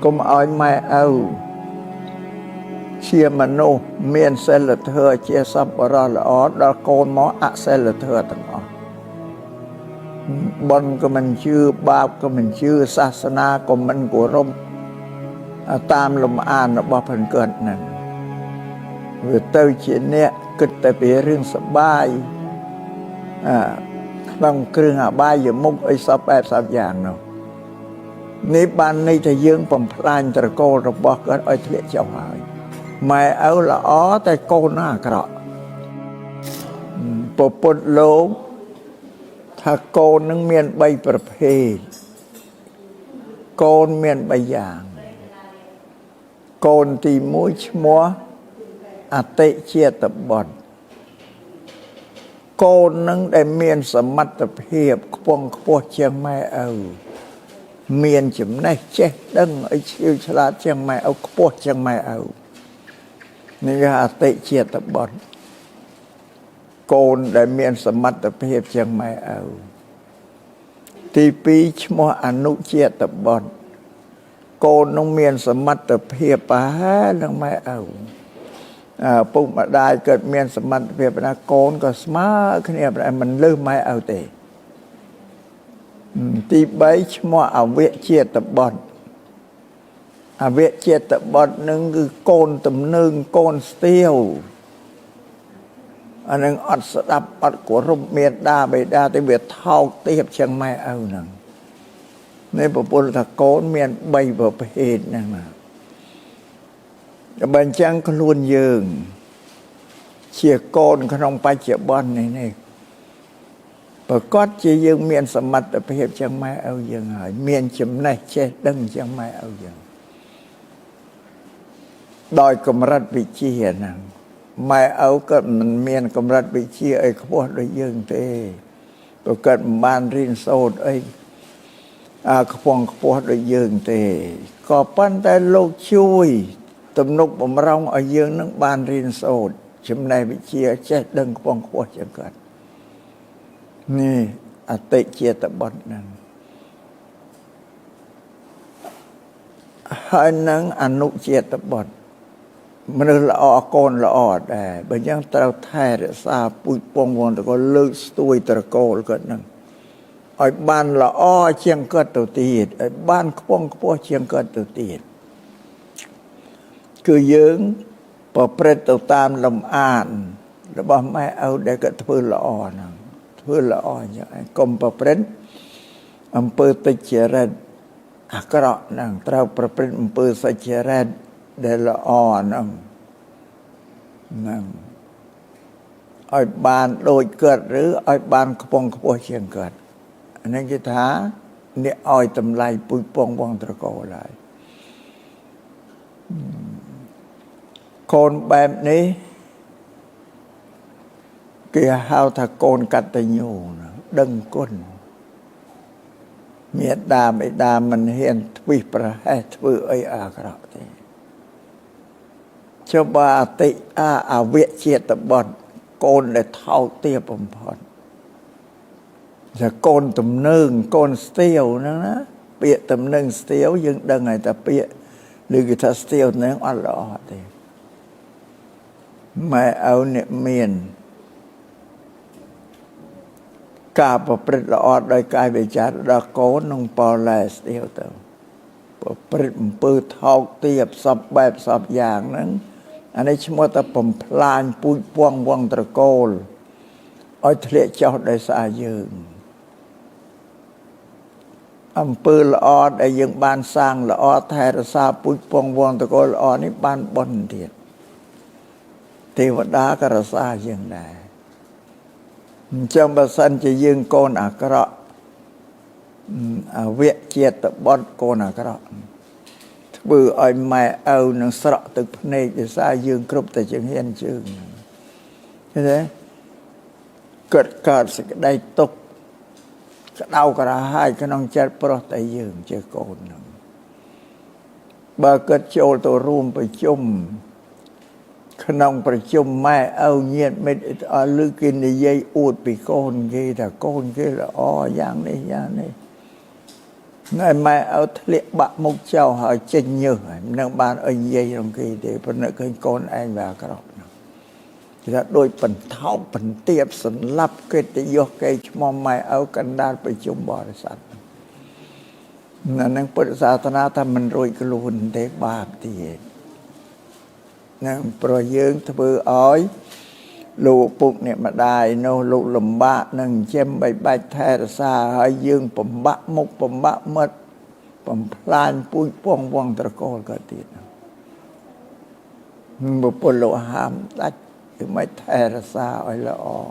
កុំឲ្យម៉ែឪជាមនុស្សមានសិលធម៌ជាសប្បុរសល្អដល់កូនមកអសិលធម៌ទាំងអស់បុណ្យក៏មិនជឿបាបក៏មិនជឿសាសនាក៏មិនគោរពតាមលំអានរបស់ព្រះគាត់ហ្នឹងវាទៅជាអ្នកគិតតែពីរឿងសបាយក្នុងគ្រឿងអបាយមុខអីសពបែបសពយ៉ាងនោះនេះបានន័យថាយើងបំផ្លាញត្រកូលរបស់គាត់ឲ្យធ្លាក់ចុះហើយម៉ែឪល្អតែកូនអាក្រក់ពពុទ្ធលោកថាកូននឹងមាន3ប្រភេទកូនមាន3យ៉ាងកូនទី1ឈ្មោះអតិចេតបុត្រកូននឹងដែលមានសមត្ថភាពខ្ពង់ខ្ពស់ជាងម៉ែឪមានចំណេះចេះដឹងឲ្យឈ្លាវឆ្លាតជាងម៉ែឪខ្ពស់ជាងម៉ែឪនេះគឺអតិចេតបុត្រកូនដែលមានសមត្ថភាពជាងម៉ែឪទី2ឈ្មោះអនុចេតបុត្រកូននឹងមានសមត្ថភាពប្រហែលនឹងម៉ែឪពុកម្ដាយកើតមានសមត្ថភាពណាកូនក៏ស្មើគ្នាតែមិនលើសម៉ែឪទេទី3ឈ្មោះអវចេតបុត្រអវចេតបុត្រនឹងគឺកូនទំនើងកូនស្ទាវអានឹងអត់ស្ដាប់អត់គោរពមេត្តាបិតាទេវាថោកទាបជាងម៉ែឪហ្នឹងនេះពពុទ្ធថាកូនមាន3ប្រភេទហ្នឹងណាបើអញ្ចឹងខ្លួនយើងជាកូនក្នុងបច្ចុប្បន្ននេះប្រកាសជាយើងមានសមត្ថភាពជាងម៉ែឪយើងហើយមានចំណេះចេះដឹងជាងម៉ែឪយើងដោយកម្រិតវិជ្ជាហ្នឹងម៉ែឪក៏មិនមានកម្រិតវិជ្ជាអីខ្ពស់ដូចយើងទេប្រកាសមិនបានរៀនសូត្រអីខ្ពង់ខ្ពស់ដូចយើងទេក៏ប៉ុន្តែលោកជួយទំនុកបំរុងឲ្យយើងនឹងបានរៀនសូត្រចំណេះវិជ្ជាចេះដឹងខ្ពង់ខ្ពស់ជាងគាត់នេះអតិចេតបុត្រហ្នឹងហើយនឹងអនុចេតបុត្រមនុស្សល្អកូនល្អដែរបើយ៉ាងត្រូវថែរក្សាពូជពងវងតកលើកស្ទួយត្រកូលគាត់ហ្នឹងឲ្យបានល្អជាងគាត់ទៅទៀតឲ្យបានខ្ពង់ខ្ពស់ជាងគាត់ទៅទៀតគឺយើងប្រព្រឹត្តទៅតាមលំអានរបស់ម៉ែឪដែលគាត់ធ្វើល្អហ្នឹងធ្វើល្អអញ្ចឹងកុំប្រព្រឹត្តអំពើទុច្ចរិតអាក្រក់ហ្នឹងត្រូវប្រព្រឹត្តអំពើសុចរិតដែលល្អហ្នឹងឲ្យបានដូចគាត់ឬឲ្យបានខ្ពង់ខ្ពស់ជាងគាត់អានេះគេថាអ្នកឲ្យតម្លៃពូជពងបងត្រកូលហើយកូនបែបនេះគេហៅថាកូនកតញ្ញូដឹងគុណមេត្តាបិតាមិនហ៊ានធ្វិសប្រហែសធ្វើអីអាក្រក់ទេចុះបើអវចេតបុត្រកូនដែលថោកទាបបំផុតតែកូនទំនើងកូនស្ទាវហ្នឹងណាពាក្យទំនើងស្ទាវយើងដឹងហើយតែពាក្យឬគេថាស្ទាវហ្នឹងអត់ល្អទេម៉ែឪអ្នកមានការប្រព្រឹត្តល្អដោយកាយវាចាដល់កូននឹងបលែស្ទាវទៅប្រព្រឹត្តអំពើថោកទាបសពបែបសពយ៉ាងហ្នឹងអានេះឈ្មោះថាបំផ្លាញពូជពងវងត្រកូលឲ្យធ្លាក់ចុះដោយសារយើងអំពើល្អដែលយើងបានសាងល្អថែរក្សាពូជពងវងត្រកូលល្អនេះបានបុណ្យទៀតទេវតាក៏រក្សាយើងដែរអញ្ចឹងបើសិនជាយើងកូនអាក្រក់អវចេតបុត្រកូនអាក្រក់ធ្វើឲ្យម៉ែឪនឹងស្រក់ទឹកភ្នែកដោយសារយើងគ្រប់តែចង្ហៀនជើងឃើញទេកើតសេចក្តីទុក្ខក្តៅក្រហាយក្នុងចិត្តប្រុសតែយើងជាកូននឹងបើកើតចូលទៅរួមប្រជុំក្នុងប្រជុំម៉ែឪញាតិមិត្តឮគេនិយាយអួតពីកូនគេថាកូនគេល្អយ៉ាងនេះយ៉ាងនេះ ngày mai ở liệt bạc mục châu họ chênh như nâng ban ở dây trong kỳ thì phần nợ kênh con anh và các đọc thì là đôi phần tháo phần tiếp sẵn lắp cái tí vô cái mong mai ở căn đàn bởi chung bỏ ra sẵn nâng bật xa thân á ta mình rồi cái luôn để bạc thì nâng bởi dương thơ bư ói lụ bụng này mà đài nô lụ lùm bạ nâng chêm bày bạch thè xa hơi dương bầm bạ mục bầm bạ mất bầm plan bụi bông bông tra cô cơ tiết một bộ lộ hàm đách thì mới thè xa ôi là ọ